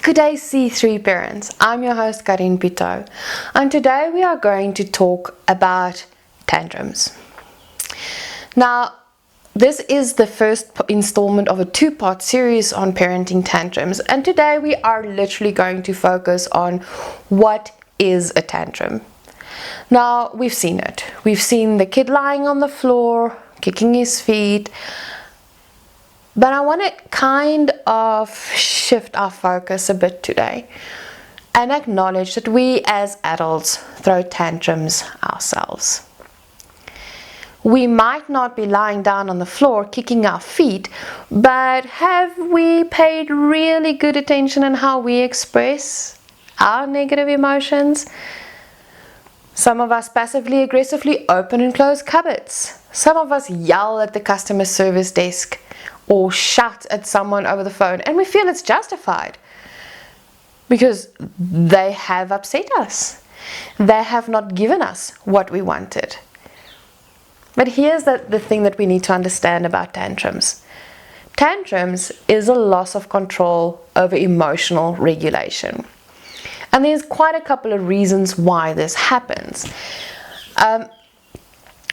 Good day, C3 parents. I'm your host, Karien Pitout, and today we are going to talk about tantrums. Now, this is the first installment of a two-part series on parenting tantrums, and today we are literally going to focus on what is a tantrum. Now, we've seen it. We've seen the kid lying on the floor, kicking his feet, but I want to kind of shift our focus a bit today and acknowledge that we as adults throw tantrums ourselves. We might not be lying down on the floor kicking our feet, but have we paid really good attention on how we express our negative emotions? Some of us passively aggressively open and close cupboards. Some of us yell at the customer service desk or shout at someone over the phone, and we feel it's justified because they have upset us. They have not given us what we wanted. But here's the thing that we need to understand about tantrums. Tantrums is a loss of control over emotional regulation. And there's quite a couple of reasons why this happens.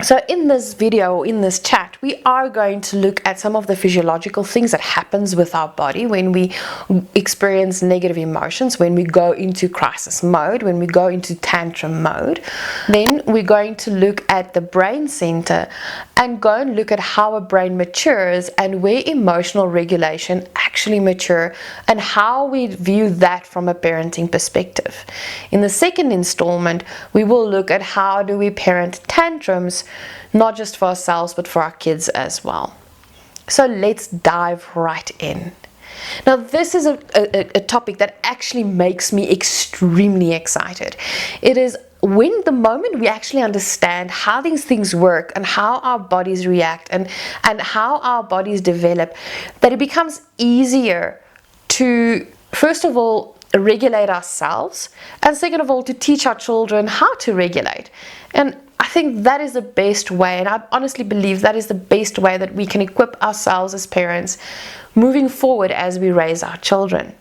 So in this video, in this chat, we are going to look at some of the physiological things that happens with our body when we experience negative emotions, when we go into crisis mode, when we go into tantrum mode. Then we're going to look at the brain center and go and look at how a brain matures and where emotional regulation actually mature and how we view that from a parenting perspective. In the second installment, we will look at how do we parent tantrums, not just for ourselves but for our kids as well. So let's dive right in. Now, this is a topic that actually makes me extremely excited. It is when the moment we actually understand how these things work and how our bodies react and how our bodies develop, that it becomes easier to, first of all, regulate ourselves, and second of all, to teach our children how to regulate. And I think that is the best way, and I honestly believe that is the best way that we can equip ourselves as parents moving forward as we raise our children.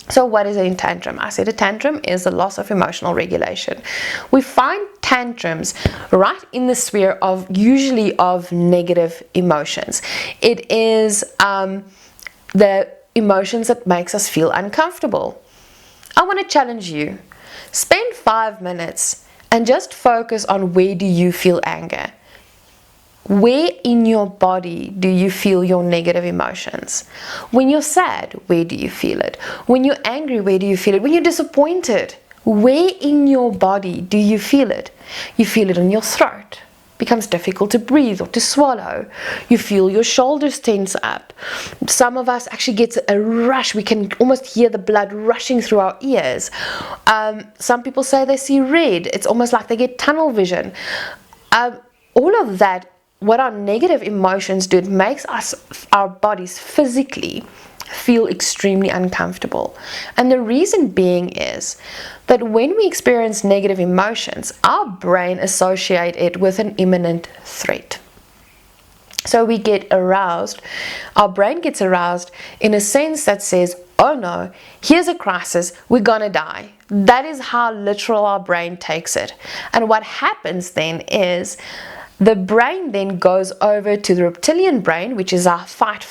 So what is a tantrum? I said a tantrum is a loss of emotional regulation. We find tantrums right in the sphere of usually of negative emotions. It is the emotions that makes us feel uncomfortable. I want to challenge you. Spend 5 minutes and just focus on where do you feel anger. Where in your body do you feel your negative emotions? When you're sad, where do you feel it? When you're angry, where do you feel it? When you're disappointed, where in your body do you feel it? You feel it in your throat. It becomes difficult to breathe or to swallow. You feel your shoulders tense up. Some of us actually get a rush. We can almost hear the blood rushing through our ears. Some people say they see red. It's almost like they get tunnel vision. All of that, what our negative emotions do, it makes our bodies physically feel extremely uncomfortable. And the reason being is that when we experience negative emotions, our brain associates it with an imminent threat. So we get aroused, our brain gets aroused in a sense that says, oh no, here's a crisis, we're gonna die. That is how literal our brain takes it. And what happens then is the brain then goes over to the reptilian brain, which is our fight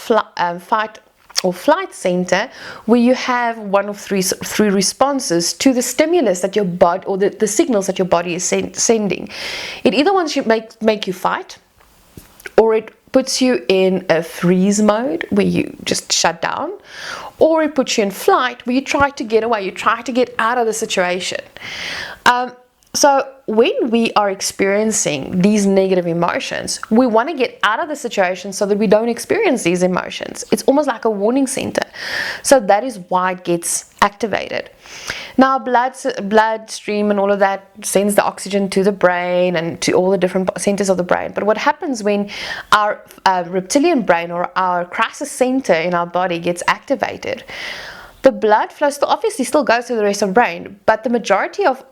or flight center, where you have one of three responses to the stimulus that your body, or the signals that your body is sending. It either wants to make you fight, or it puts you in a freeze mode where you just shut down, or it puts you in flight where you try to get away, you try to get out of the situation. So when we are experiencing these negative emotions, we want to get out of the situation so that we don't experience these emotions. It's almost like a warning center. So that is why it gets activated. Now, bloodstream and all of that sends the oxygen to the brain and to all the different centers of the brain. But what happens when our reptilian brain or our crisis center in our body gets activated? The blood flow obviously still goes to the rest of the brain, but the majority of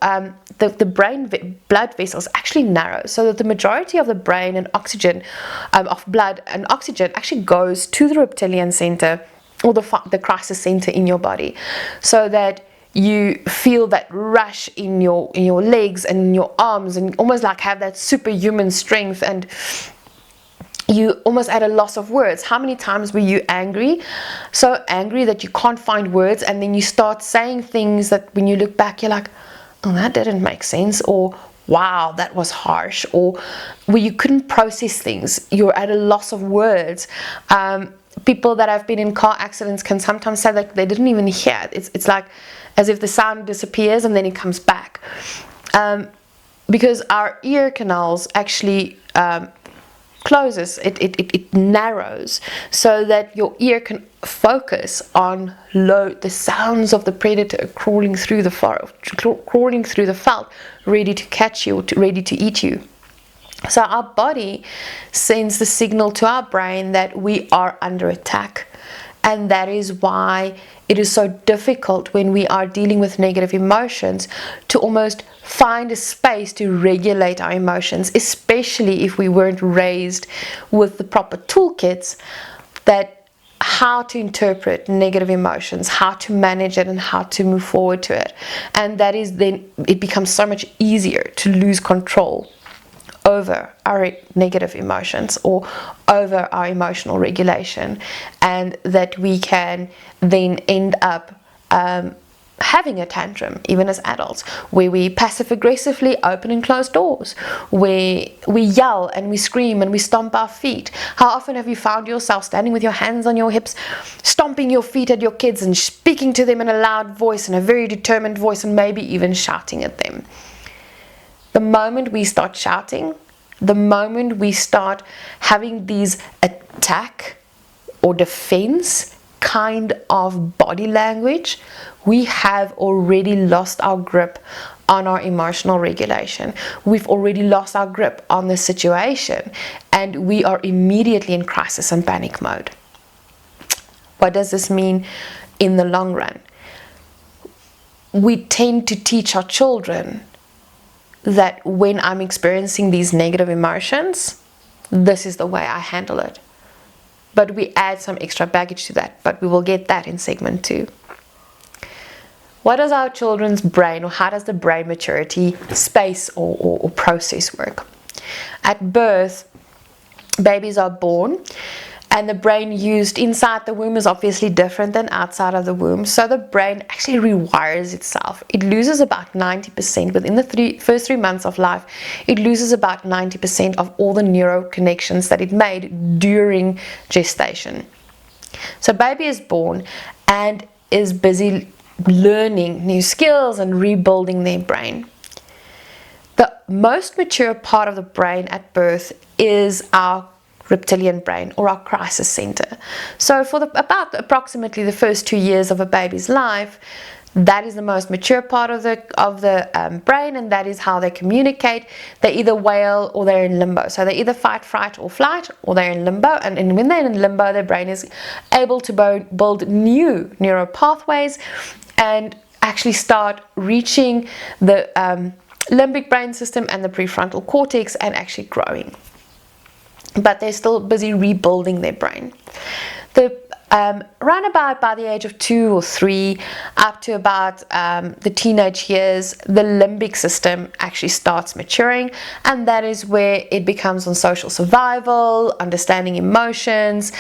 the brain blood vessels actually narrow, so that the majority of the brain and oxygen, of blood and oxygen, actually goes to the reptilian center or the crisis center in your body, so that you feel that rush in your legs and in your arms, and almost like have that superhuman strength, and you almost at a loss of words. How many times were you angry, so angry that you can't find words, and then you start saying things that when you look back you're like, oh, that didn't make sense, or wow, that was harsh, or where you couldn't process things, you're at a loss of words. People that have been in car accidents can sometimes say that they didn't even hear it. It's like as if the sound disappears and then it comes back, because our ear canals actually closes, it narrows, so that your ear can focus on the sounds of the predator crawling through the felt, ready to catch you, ready to eat you. So our body sends the signal to our brain that we are under attack, and that is why it is so difficult when we are dealing with negative emotions to almost find a space to regulate our emotions, especially if we weren't raised with the proper toolkits that how to interpret negative emotions, how to manage it, and how to move forward to it. And that is then it becomes so much easier to lose control over our negative emotions or over our emotional regulation, and that we can then end up having a tantrum even as adults, where we passive aggressively open and close doors, where we yell and we scream and we stomp our feet. How often have you found yourself standing with your hands on your hips, stomping your feet at your kids and speaking to them in a loud voice, in a very determined voice, and maybe even shouting at them? The moment we start shouting, the moment we start having these attack or defense kind of body language, we have already lost our grip on our emotional regulation. We've already lost our grip on the situation, and we are immediately in crisis and panic mode. What does this mean in the long run? We tend to teach our children that when I'm experiencing these negative emotions, this is the way I handle it. But we add some extra baggage to that, but we will get that in segment 2. What does our children's brain, or how does the brain maturity space or process work? At birth, babies are born, and the brain used inside the womb is obviously different than outside of the womb. So the brain actually rewires itself. It loses about 90% within the first 3 months of life. It loses about 90% of all the neural connections that it made during gestation. So baby is born and is busy learning new skills and rebuilding their brain. The most mature part of the brain at birth is our reptilian brain, or our crisis center. So for about approximately the first 2 years of a baby's life, that is the most mature part of the brain, and that is how they communicate. They either wail or they're in limbo. So they either fight, fright, or flight, or they're in limbo. And when they're in limbo, their brain is able to build new neural pathways and actually start reaching the limbic brain system and the prefrontal cortex and actually growing. But they're still busy rebuilding their brain. Around about by the age of 2 or 3, up to about the teenage years, the limbic system actually starts maturing, and that is where it becomes on social survival, understanding emotions,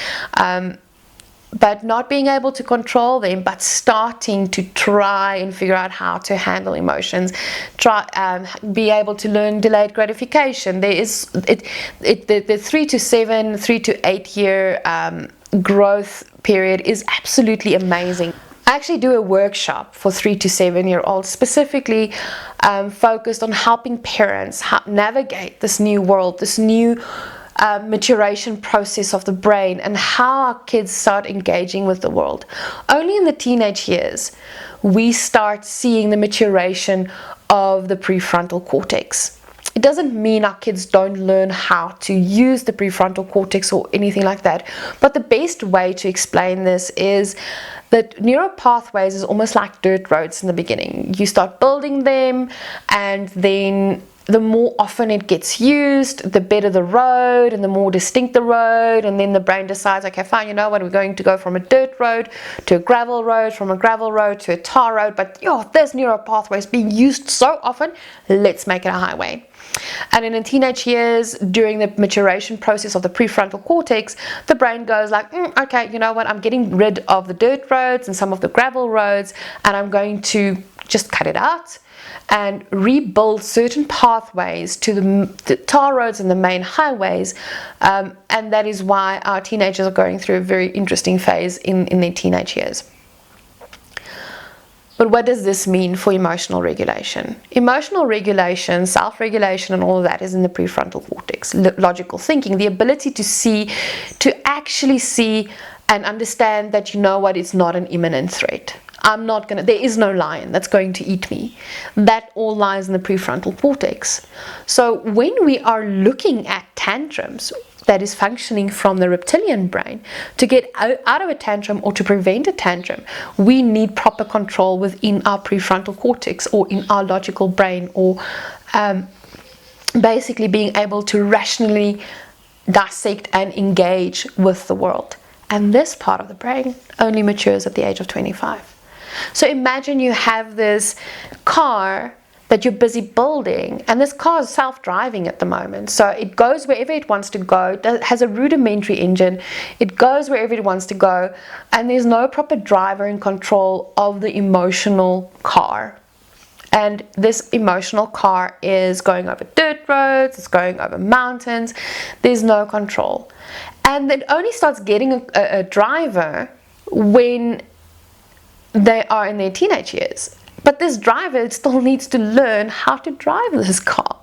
but not being able to control them, but starting to try and figure out how to handle emotions, be able to learn delayed gratification. There is the 3 to 8 year growth period is absolutely amazing. I actually do a workshop for 3 to 7 year olds, specifically focused on helping parents navigate this new world, this new maturation process of the brain, and how our kids start engaging with the world. Only in the teenage years we start seeing the maturation of the prefrontal cortex. It doesn't mean our kids don't learn how to use the prefrontal cortex or anything like that, but the best way to explain this is that neural pathways is almost like dirt roads in the beginning. You start building them, and then the more often it gets used, the better the road and the more distinct the road. And then the brain decides, okay, fine, you know what, we're going to go from a dirt road to a gravel road, from a gravel road to a tar road. But this neural pathway is being used so often, let's make it a highway. And in the teenage years, during the maturation process of the prefrontal cortex, the brain goes like, okay, you know what, I'm getting rid of the dirt roads and some of the gravel roads, and I'm going to just cut it out and rebuild certain pathways to the tar roads and the main highways. And that is why our teenagers are going through a very interesting phase in their teenage years. But what does this mean for emotional regulation? Emotional regulation, self-regulation, and all of that is in the prefrontal cortex. Logical thinking, the ability to actually see and understand that, you know what, it's not an imminent threat. There is no lion that's going to eat me. That all lies in the prefrontal cortex. So when we are looking at tantrums, that is functioning from the reptilian brain, to get out of a tantrum or to prevent a tantrum, we need proper control within our prefrontal cortex or in our logical brain, or basically being able to rationally dissect and engage with the world. And this part of the brain only matures at the age of 25. So imagine you have this car that you're busy building, and this car is self-driving at the moment, so it goes wherever it wants to go. It has a rudimentary engine, it goes wherever it wants to go, and there's no proper driver in control of the emotional car. And this emotional car is going over dirt roads, it's going over mountains, there's no control. And it only starts getting a driver when they are in their teenage years. But this driver still needs to learn how to drive this car.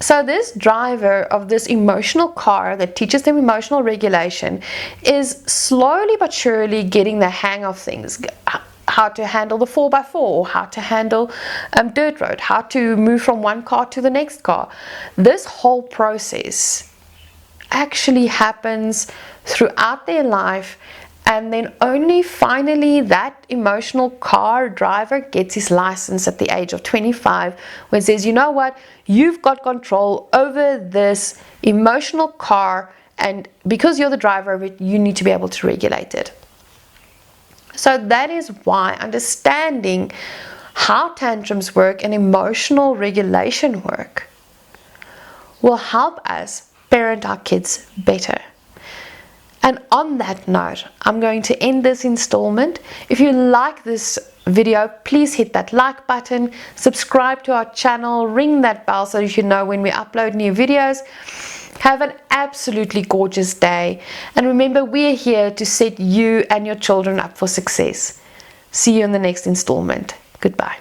So this driver of this emotional car that teaches them emotional regulation is slowly but surely getting the hang of things. How to handle the 4x4, or how to handle dirt road, how to move from one car to the next car. This whole process actually happens throughout their life. And then only finally that emotional car driver gets his license at the age of 25, where it says, you know what, you've got control over this emotional car, and because you're the driver of it, you need to be able to regulate it. So that is why understanding how tantrums work and emotional regulation work will help us parent our kids better. And on that note, I'm going to end this installment. If you like this video, please hit that like button, subscribe to our channel, ring that bell so that you know when we upload new videos. Have an absolutely gorgeous day. And remember, we're here to set you and your children up for success. See you in the next installment. Goodbye.